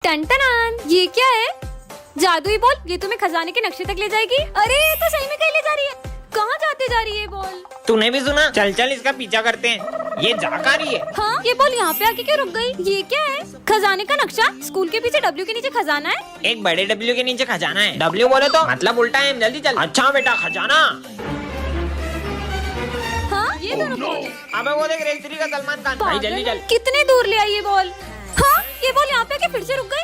Ton ये क्या है? जादुई बॉल, ये तुम्हें खजाने के नक्शे तक ले जाएगी। अरे ये तो सही में कहीं ले जा रही है। कहाँ जाते जा रही है बॉल? तूने भी सुना? चल चल इसका पीछा करते हैं। ये जा कहाँ रही है? हाँ, ये बॉल यहाँ पे आके क्यों रुक गई? ये क्या है? खजाने का नक्शा? स्कूल के पीछे डब्ल्यू के नीचे खजाना है। एक बड़े डब्ल्यू के नीचे खजाना है। डब्ल्यू बोले तो मतलब उल्टा है। जल्दी चल। अच्छा बेटा, खजाना। हाँ, ये दोनों बॉल है। अबे वो देख, रेल 3 का सलमान खान। भाई जल्दी चल। कितने दूर ले आई ये बॉल? हाँ, ये बॉल यहाँ पे आके फिर से रुक गई।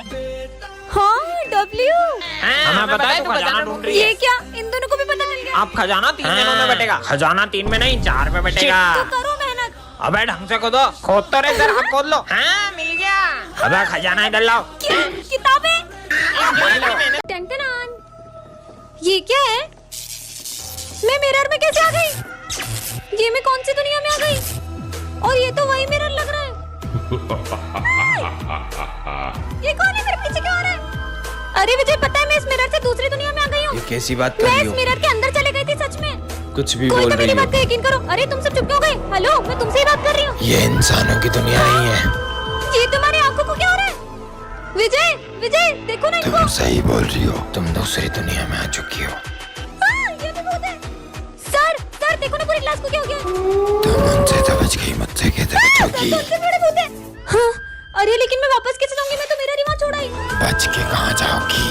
हाँ, डब्ल्यू। हमें पता है तू खजाना ढूंढ रही है। ये क्या? इन दोनों को भी पता चल गया। अब खजाना 3 दिनों में बटेगा। खजाना 3 में नहीं, 4 में बटेगा। तो करो मेहनत। अबे ढंग से खोदो। खोद तो रहे, जरा खोद लो। हाँ, मिल गया। अबे खजाना इधर लाओ। क्या? किताबें? टन ये क्या है? मैं मिरर में कैसे आ गई? ये मैं कौन सी दुनिया में आ गई? और ये तो वही मिरर लग रहा है। ये कौन है? मेरे पीछे क्यों आ रहा है? अरे मुझे पता है, मैं इस मिरर से दूसरी दुनिया में आ गई हूँ। ये कैसी बात कर मैं रही इस हो? मिरर के अंदर चले गई थी सच में। कुछ भी कोई बोल तो रही मेरी हो? बात पे यकीन करो। अरे तुम सब चुप क्यों गए? हेलो, मैं तुमसे ही बात कर रही हूँ। ये इंसानों की दुनिया नहीं है। ये तुम्हारी आंखों को क्या हो रहा है? विजय, विजय देखो ना इनको। तुम सही बोल रही हो। तुम दूसरी दुनिया में आ चुकी हो। ये तो भूत है। सर, सर देखो ना पूरी क्लास को क्या हो गया? तुम उनसे तो बच गई, मुझसे कैसे बचोगी? सर, तो बड़े भूत है। हाँ, अरे लेकिन मैं वापस कैसे जाऊंगी? मैं तो मेरा रिवाज छोड़ा ही। बच के कहाँ जाओगी?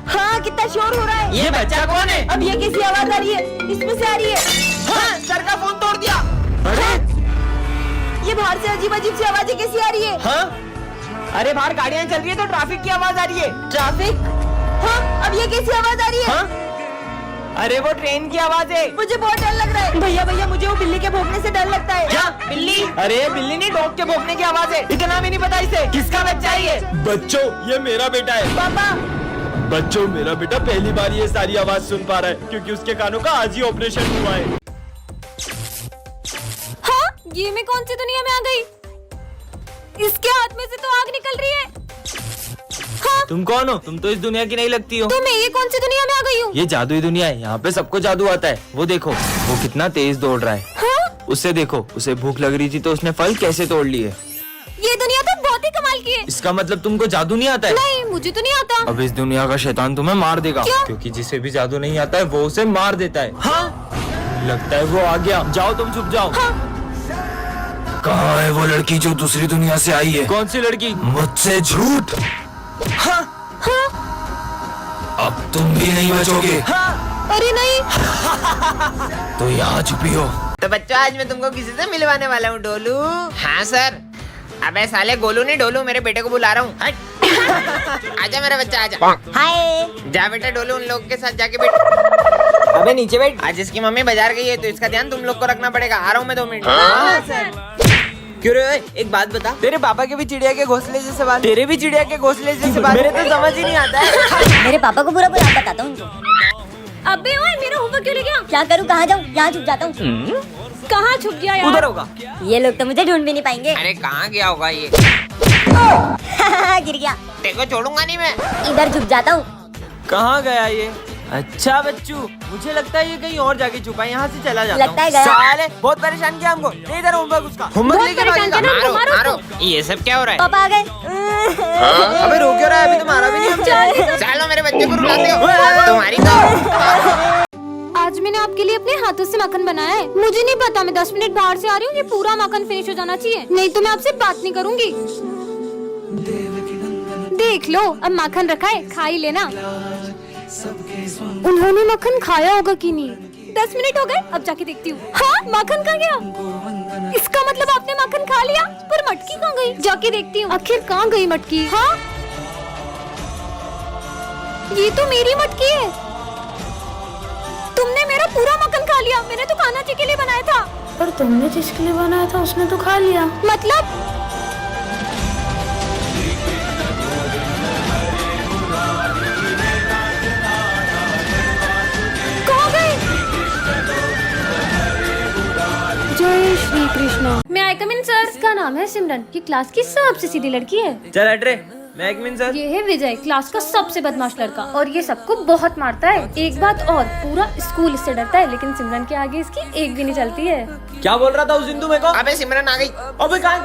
हाँ, कितना शोर हो रहा है। ये बच्चा कौन है? अब ये कैसी आवाज आ रही है? इसमें से आ रही है। हाँ, सर का फोन तोड़ दिया। अरे ये बाहर से अजीब अजीब सी आवाजें कैसी आ रही है? हाँ? अरे बाहर गाड़ियाँ चल रही है तो ट्रैफिक की आवाज आ रही है। ट्रैफिक? हाँ, अब ये कैसी आवाज आ रही है? हाँ? अरे वो ट्रेन की आवाज है। मुझे बहुत डर लग रहा है। भैया भैया, मुझे वो बिल्ली के भौंकने से डर लगता है। क्या? बिल्ली? अरे बिल्ली नहीं, डॉग के भौंकने की आवाज है। इतना भी नहीं पता इसे। किसका बच्चा है ये? बच्चों, ये मेरा बेटा है। पापा, बच्चों, मेरा बेटा पहली बार ये सारी आवाज सुन पा रहा है क्योंकि उसके कानों का आज ही ऑपरेशन हुआ है। हाँ, ये मैं कौन सी दुनिया में आ गई? इसके हाथ में से तो आग निकल रही है। हाँ, तुम कौन हो? तुम तो इस दुनिया की नहीं लगती हो। तो मैं ये कौन सी दुनिया में आ गई हूँ? ये जादुई दुनिया है, यहाँ पे सबको जादू आता है। वो देखो, वो कितना तेज दौड़ रहा है। हाँ? उससे देखो, उसे भूख लग रही थी तो उसने फल कैसे तोड़ लिए। ये दुनिया तो बहुत ही कमाल की है। इसका मतलब तुमको जादू नहीं आता है? नहीं, मुझे तो नहीं आता। अब इस दुनिया का शैतान तुम्हें मार देगा। क्यों? क्योंकि जिसे भी जादू नहीं आता है वो उसे मार देता है। हाँ? लगता है वो आ गया। जाओ, तुम छुप जाओ। कहाँ है वो लड़की जो दूसरी दुनिया से आई है? कौन सी लड़की? मुझसे झूठ। अब तुम भी नहीं बचोगे। अरे नहीं। तो यहाँ छुपी हो। तो बच्चों, आज मैं तुमको किसी से मिलवाने वाला हूँ। डोलू। हाँ सर। अबे साले, गोलू नहीं डोलू, मेरे बेटे को बुला रहा हूँ। आजा मेरा बच्चा, आजा। हाय। जा बेटा डोलू, उन लोग के साथ जाके बैठ। अबे नीचे बैठ। आज इसकी मम्मी बाजार गई है तो इसका ध्यान तुम लोग को रखना पड़ेगा। आ रहा हूँ मैं 2 मिनट। हाँ सर। क्यों रे? एक बात बता, तेरे पापा के भी चिड़िया के घोंसले जैसे बाल, तेरे भी चिड़िया के घोंसले जैसे बाल। मेरे तो समझ ही नहीं आता है। मेरे पापा को पूरा पूरा बताता हूँ उनको। अबे ओए, मेरा होमवर्क क्यों ले गया? क्या करूँ, कहाँ जाऊँ? यहाँ छुप जाता हूँ। कहाँ छुप गया यार? उधर होगा। ये लोग तो मुझे ढूंढ भी नहीं पाएंगे। अरे कहाँ गया होगा ये? गिर गया। तेरे को छोड़ूंगा नहीं मैं। इधर छुप जाता हूँ। कहाँ गया ये? अच्छा बच्चू, मुझे लगता है ये कहीं और जाके छुपा है। यहाँ से चला जाता लगता है गया। साले बहुत परेशान किया हमको। ले इधर होमवर्क उसका। होमवर्क बहुत लेके परेशान भागेगा। किया ना। मारो मारो मारो। ये सब क्या हो रहा है? पापा आ गए। अबे रो क्यों रहा है? अभी तो मारा भी नहीं हमने। चलो मेरे बच्चे को रुलाते हो तुम्हारी तो। आज मैंने आपके लिए अपने हाथों से माखन बनाया है। मुझे नहीं पता, मैं 10 मिनट बाहर से आ रही हूँ। ये पूरा माखन फिनिश हो जाना चाहिए, नहीं तो मैं आपसे बात नहीं करूँगी। देख लो, अब माखन रखा है, खा ही लेना। उन्होंने माखन खाया होगा कि नहीं? 10 मिनट हो गए, अब जाके देखती हूँ। हाँ, माखन कहाँ गया? इसका मतलब आपने माखन खा लिया, पर मटकी कहाँ गई? जाके देखती हूँ, आखिर कहाँ गई मटकी? हाँ, ये तो मेरी मटकी है। तुमने मेरा पूरा मक्खन खा लिया। मैंने तो खाना जी के लिए बनाया था। पर तुमने जिसके लिए बनाया था उसने तो खा लिया। मतलब? कहाँ गए? जय श्री कृष्ण। मैं आई कम इन सर। इसका नाम है सिमरन। ये क्लास की सबसे सीधी लड़की है। चल हट रे। मैं एक मिनट सर। ये है विजय, क्लास का सबसे बदमाश लड़का, और ये सबको बहुत मारता है। एक बात और, पूरा स्कूल इससे डरता है, लेकिन सिमरन के आगे इसकी एक भी नहीं चलती है। क्या बोल रहा था उस दिन तू मेरे को? अबे सिमरन आ गई। अबे कहाँ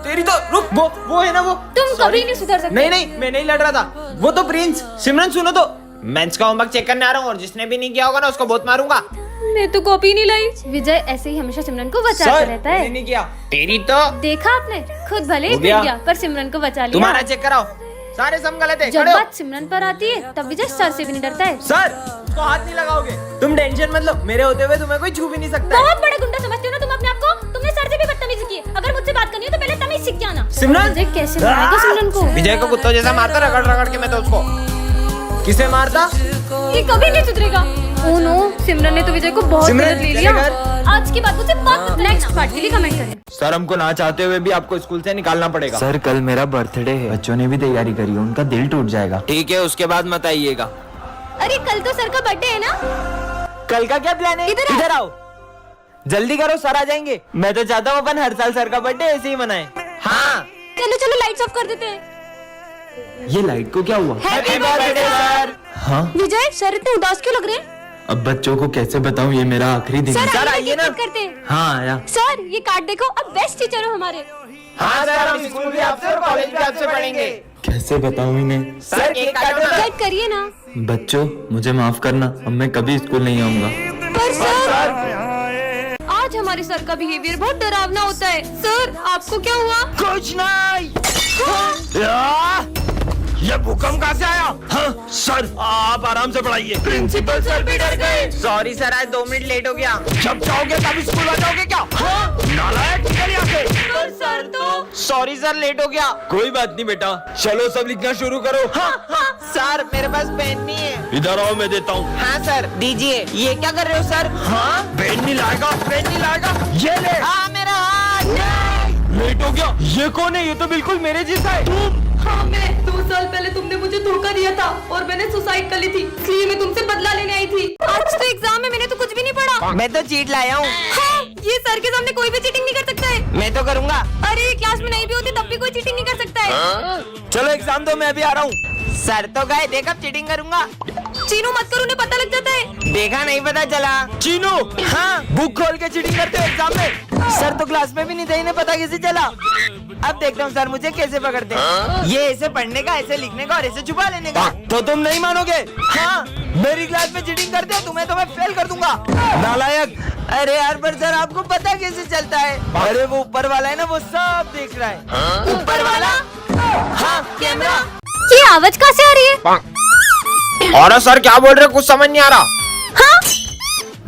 तेरी तो रुक, वो है ना वो। तुम कभी नहीं सुधर सकते। नहीं, मैं नहीं लड़ रहा था, वो तो प्रिंस। सिमरन सुनो तो, मेंस का होमवर्क चेक करने आ रहा हूँ और जिसने भी नहीं किया होगा ना उसको बहुत मारूंगा। मैं तो कॉपी नहीं लाई। विजय ऐसे ही हमेशा सिमरन को बचाता रहता मैंने है। नहीं किया। तेरी तो देखा आपने, खुद भले ही हो गया। गिर गया पर सिमरन को बचा लिया। तुम्हारा चेक कराओ, सारे सम गलत है। जब खड़े हो। बात सिमरन पर आती है तब विजय सर से भी नहीं डरता है। सर, उसको हाथ नहीं लगाओगे। तुम टेंशन मत लो, मेरे होते हुए तुम्हें कोई छू भी नहीं सकता है। बहुत बड़ा गुंडा समझते हो ना तुम अपने आप को। तुमने सर से भी बदतमीजी की है। अगर मुझसे बात करनी हो तो पहले तमीज सीख के आना। सिमरन! विजय कैसे मारेगा सिमरन को? विजय को कुत्तों जैसा मारता रगड़ रगड़ के मैं तो उसको। किसे मारता? ये कभी नहीं सुधरेगा। ओह नो, सिमरन ने तो विजय को बहुत सिमरन, गलत ले लिया। चले घर। आज की बात मुझसे बात मत। नेक्स्ट पार्ट के लिए कमेंट करें। सर, हमको ना चाहते हुए भी आपको स्कूल से निकालना पड़ेगा। सर कल मेरा बर्थडे है, बच्चों ने भी तैयारी करी है, उनका दिल टूट जाएगा। ठीक है, उसके बाद मत आइएगा। अरे कल तो सर का बर्थडे है ना। कल का क्या प्लान है? इधर आओ, जल्दी करो, सर आ जाएंगे। मैं तो चाहता हूँ अपन हर साल सर का बर्थडे ऐसे ही मनाएं। हाँ, चलो चलो लाइट्स ऑफ कर देते हैं। ये लाइट को क्या हुआ? Happy birthday sir. हाँ, विजय सर इतने उदास क्यों लग रहे हैं? अब बच्चों को कैसे बताऊं, ये मेरा आखिरी दिन है। सर, आइए ना। करते हैं। हाँ आया। सर ये कार्ड देखो, अब बेस्ट टीचर हो हमारे। हाँ सर, हम स्कूल भी आपसे और कॉलेज भी आपसे पढ़ेंगे। कैसे बताऊं इन्हें? सर केक काटो ना। गाइड करिए ना। बच्चों मुझे माफ करना, अब मैं कभी स्कूल नहीं आऊंगा। पर सर आज हमारे सर का बिहेवियर बहुत डरावना होता है। सर आपको क्या हुआ? कुछ नहीं। ये भूकंप कहाँ से आया? हाँ सर, आप आराम से पढ़ाइए। प्रिंसिपल सर भी डर गए। सॉरी सर, आज 2 मिनट लेट हो गया। जब जाओगे तब स्कूल आ जाओगे क्या? हाँ? नालायक, निकल यहाँ से। पर सर तो सॉरी सर, लेट हो गया। कोई बात नहीं बेटा, चलो सब लिखना शुरू करो। हाँ? सर मेरे पास पेन नहीं है। इधर आओ, मैं देता हूँ। हाँ सर दीजिए। ये क्या कर रहे हो सर? हाँ, पेन नहीं लाएगा, पेन नहीं लाएगा। ये ले। हाँ मेरा हाथ। लेट हो गया। ये कौन है? ये तो बिल्कुल मेरे जैसा है। हाँ, मैं 2 साल पहले तुमने मुझे धोखा दिया था और मैंने सुसाइड कर ली थी, इसलिए मैं तुमसे बदला लेने आई थी। आज तो एग्जाम में मैंने तो कुछ भी नहीं पढ़ा। मैं तो चीट लाया हूँ। हाँ, ये सर के सामने कोई भी चीटिंग नहीं कर सकता है। मैं तो करूँगा। अरे क्लास में नहीं भी होती तब भी कोई चीटिंग नहीं कर सकता है। चलो एग्जाम दो, मैं अभी आ रहा हूँ। सर तो गए, देख अब चीटिंग करूँगा। चीनू मत करो, उन्हें पता लग जाता है। देखा नहीं पता चला। चीनू, हाँ, बुक खोल के चीटिंग करते हो एग्जाम में। सर तो क्लास में भी नहीं थे, इन्हें पता कैसे चला? अब देखता हूँ सर मुझे कैसे पकड़ते हैं। ये ऐसे पढ़ने का, ऐसे लिखने का और ऐसे छुपा लेने का। तो तुम नहीं मानोगे? हाँ, मेरी क्लास में चीटिंग करते हो तुम्हें तो मैं फेल कर दूंगा, नालायक। अरे यार पर सर आपको पता कैसे चलता है? अरे वो ऊपर वाला है ना, वो सब देख रहा है। ऊपर वाला? हाँ, कैमरा। ये आवाज कहाँ से आ रही है? और सर क्या बोल रहे, कुछ समझ नहीं आ रहा। हाँ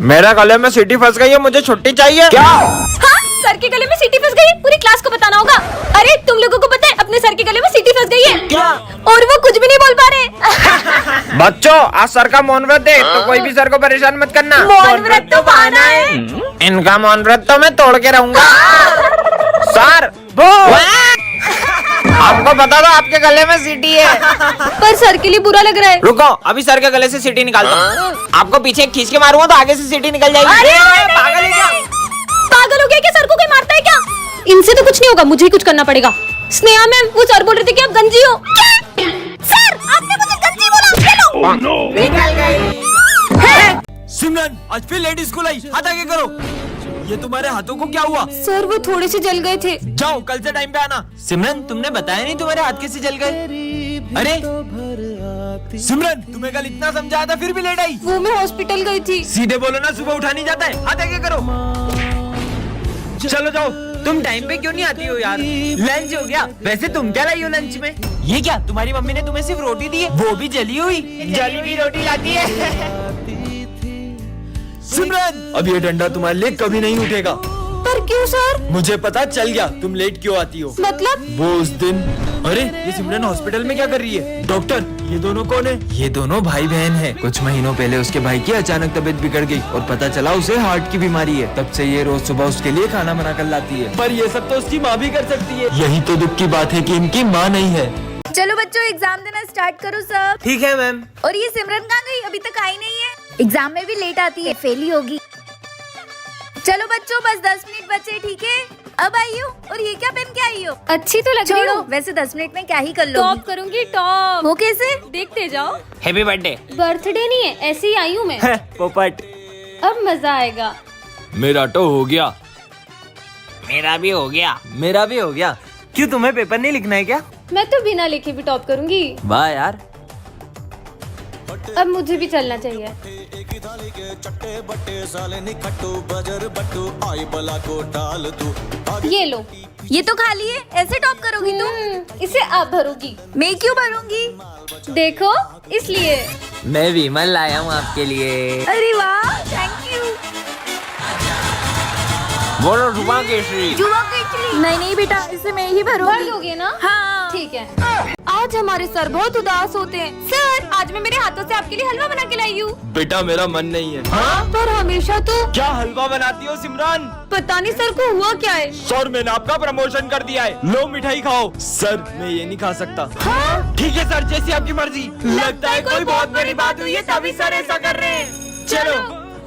मेरे गले में सीटी फंस गई है, मुझे छुट्टी चाहिए। क्या? हाँ, सर के गले में सीटी फंस गई है, पूरी क्लास को बताना होगा। अरे तुम लोगों को पता है अपने सर के गले में सीटी फंस गई है क्या? और वो कुछ भी नहीं बोल पा रहे। बच्चों आज सर का मौन व्रत है, तो कोई भी सर को परेशान मत करना। मौन व्रत तो बहाना है। इनका मौन व्रत तो मैं तोड़ के रहूंगा। सर आपको बता दो आपके गले में सीटी है। पर सर के लिए बुरा लग रहा है। रुको, अभी सर के गले से सीटी निकालता हूँ। आपको पीछे खींच के मारूंगा तो आगे से सीटी निकल जाएगी। अरे पागल है क्या? पागल हो गया क्या? सर को कोई मारता है क्या? इनसे तो कुछ नहीं होगा, मुझे ही कुछ करना पड़ेगा। स्नेहा मैम, वो सर बोल रहे थे कि आप गंजी हो। सर आपने मुझे गंजी बोला। निकल गई। सिमरन, आज फिर लेट स्कूल आई, हाथ आगे करो। ये तुम्हारे हाथों को क्या हुआ? सर वो थोड़े से जल गए थे। जाओ कल से टाइम पे आना। सिमरन, तुमने बताया नहीं तुम्हारे हाथ कैसे जल गए? अरे सिमरन, तुम्हें कल इतना समझाया था फिर भी लेट आई। वो मैं हॉस्पिटल गई थी। सीधे बोलो ना, सुबह उठा नहीं जाता है। हाथ आगे करो। चलो जाओ। तुम टाइम पे क्यों नहीं आती हो यार? लंच हो गया। वैसे तुम क्या लाई हो लंच में? ये क्या, तुम्हारी मम्मी ने तुम्हें सिर्फ रोटी दी है, वो भी जली हुई? जली हुई रोटी लाती है। सिमरन, अब ये डंडा तुम्हारे लिए कभी नहीं उठेगा। पर क्यों सर? मुझे पता चल गया तुम लेट क्यों आती हो। मतलब? वो उस दिन। अरे ये सिमरन हॉस्पिटल में क्या कर रही है? डॉक्टर, ये दोनों कौन है? ये दोनों भाई बहन हैं। कुछ महीनों पहले उसके भाई की अचानक तबीयत बिगड़ गई और पता चला उसे हार्ट की बीमारी है। तब से ये रोज सुबह उसके लिए खाना बना कर लाती है। पर ये सब तो उसकी माँ भी कर सकती है। यही तो दुख की बात है कि इनकी माँ नहीं है। चलो बच्चों एग्जाम देना स्टार्ट करो सब। ठीक है मैम। और ये सिमरन कहाँ गई? अभी तक आई नहीं है। एग्जाम में भी लेट आती है, फेल ही होगी। चलो बच्चों बस 10 मिनट बचे, ठीक है? अब आई हो। और ये क्या पहन के आई हो? अच्छी तो लग रही छोड़ो, हो। वैसे 10 मिनट में क्या ही कर लो। टॉप करूंगी टॉप। वो कैसे? देखते जाओ। Happy birthday. बर्थडे नहीं है, ऐसे ही आई हूँ मैं। पोपट। अब मजा आएगा। मेरा तो हो गया। मेरा भी हो गया। मेरा भी हो गया। क्यों, तुम्हें पेपर नहीं लिखना है क्या? मैं तो बिना लिखे भी टॉप करूंगी। वाह यार। अब मुझे भी चलना चाहिए। ये लो। ये तो खाली है, ऐसे टॉप करोगी तुम? इसे आप भरोगी। मैं क्यों भरूंगी? देखो इसलिए। मैं विमल लाया हूँ आपके लिए। अरे वाह, थैंक यू। बोलो जुबा केसरी। जुआ केचली। नहीं बेटा, इसे मैं ही भर भरूंगी। दोगे ना? हाँ। ठीक है। आज हमारे सर बहुत उदास होते हैं। सर, आज मैं मेरे हाथों से आपके लिए हलवा बना के लाई हूँ। बेटा मेरा मन नहीं है। पर हमेशा तो क्या हलवा बनाती हो सिमरन? पता नहीं सर को हुआ क्या है। सर मैंने आपका प्रमोशन कर दिया है, लो मिठाई खाओ। सर मैं ये नहीं खा सकता। ठीक है सर, जैसी आपकी मर्जी। लगता है कोई बहुत बड़ी बात हुई है तभी सर ऐसा कर रहे हैं। चलो।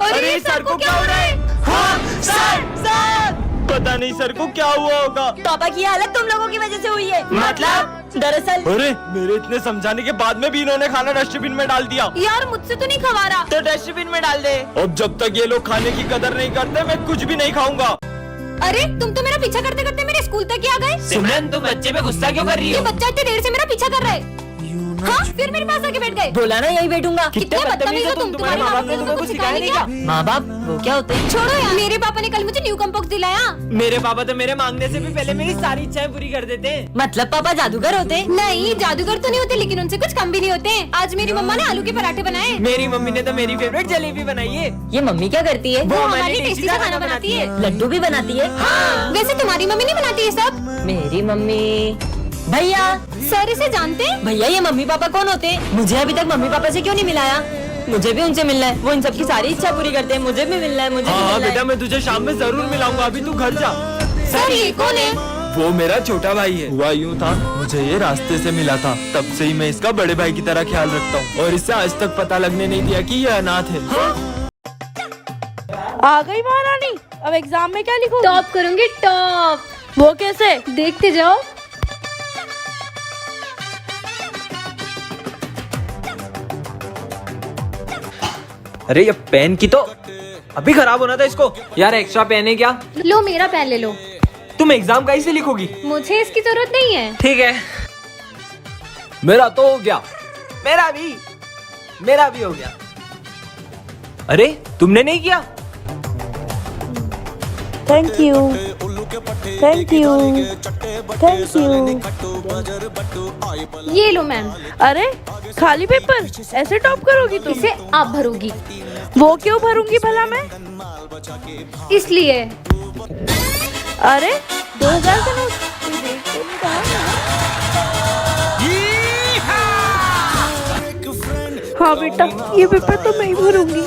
अरे सर को क्या हो रहा है? हाँ सर, सर पता नहीं सर को क्या हुआ होगा। पापा की हालत तुम लोगों की वजह से हुई है। मतलब? दरअसल अरे मेरे इतने समझाने के बाद में भी इन्होंने खाना डस्टबिन में डाल दिया। यार मुझसे तो नहीं खवा रहा। तो डस्टबिन में डाल दे। अब जब तक ये लोग खाने की कदर नहीं करते मैं कुछ भी नहीं खाऊंगा। अरे तुम तो मेरा पीछा करते करते मेरे स्कूल तक ही आ गए। सिमरन, तुम बच्चे पे गुस्सा क्यों कर रही ये हो? बच्चा इतनी देर से मेरा पीछा कर रहा है। हाँ, फिर मेरे पास आके बैठ गए। बोला ना यही बैठूंगा। कितने बदतमीज हो तुम। तुम्हारे माँ बाप ने तुमको कुछ सिखाया नहीं क्या? माँ बाप वो क्या होते हैं? छोड़ो यार। मेरे पापा ने कल मुझे न्यू कम्पोक्स दिलाया। मेरे पापा तो मेरे मांगने से भी पहले मेरी सारी इच्छाएं पूरी कर देते हैं। मतलब पापा जादूगर होते हैं? नहीं, जादूगर तो नहीं होते, लेकिन उनसे कुछ कम भी नहीं होते। आज मेरी मम्मा ने आलू के पराठे बनाए। मेरी मम्मी ने तो मेरी फेवरेट जलेबी बनाई है। ये मम्मी क्या करती है? वो हमारी टेस्टी सा खाना बनाती है। लड्डू भी बनाती है? हाँ। वैसे तुम्हारी मम्मी नहीं बनाती ये सब? मेरी मम्मी। भैया, सर इसे जानते हैं? भैया ये मम्मी पापा कौन होते हैं? मुझे अभी तक मम्मी पापा से क्यों नहीं मिलाया? मुझे भी उनसे मिलना है। वो इन सबकी सारी इच्छा पूरी करते हैं। मुझे भी मिलना है, मुझे भी हाँ मिलना बेटा, है। मैं तुझे शाम में जरूर मिलाऊंगा, अभी तू घर जा। सर ये कौन है? वो मेरा छोटा भाई है। हुआ यूँ था, मुझे ये रास्ते से मिला था, तब से ही मैं इसका बड़े भाई की तरह ख्याल रखता हूँ और इससे आज तक पता लगने नहीं दिया कि ये अनाथ है। आ गई महारानी, अब एग्जाम में क्या लिखूंगी? टॉप करूंगी, टॉप। वो कैसे? देखते जाओ। अरे ये पेन की तो अभी खराब होना था इसको। यार एक्स्ट्रा पेन है क्या? लो मेरा पेन ले लो। तुम एग्जाम कैसे लिखोगी? मुझे इसकी जरूरत नहीं है। ठीक है, मेरा तो हो गया। मेरा भी हो गया। अरे तुमने नहीं किया? Thank you, thank you, thank you. ये लो मैम। अरे खाली पेपर, ऐसे टॉप करोगी तुम? इसे आप भरोगी। वो क्यों भरूंगी भला मैं? इसलिए। अरे 2000 का नोट कोई देख तो नहीं रहा। हाँ बेटा, ये पेपर तो मैं ही भरूंगी।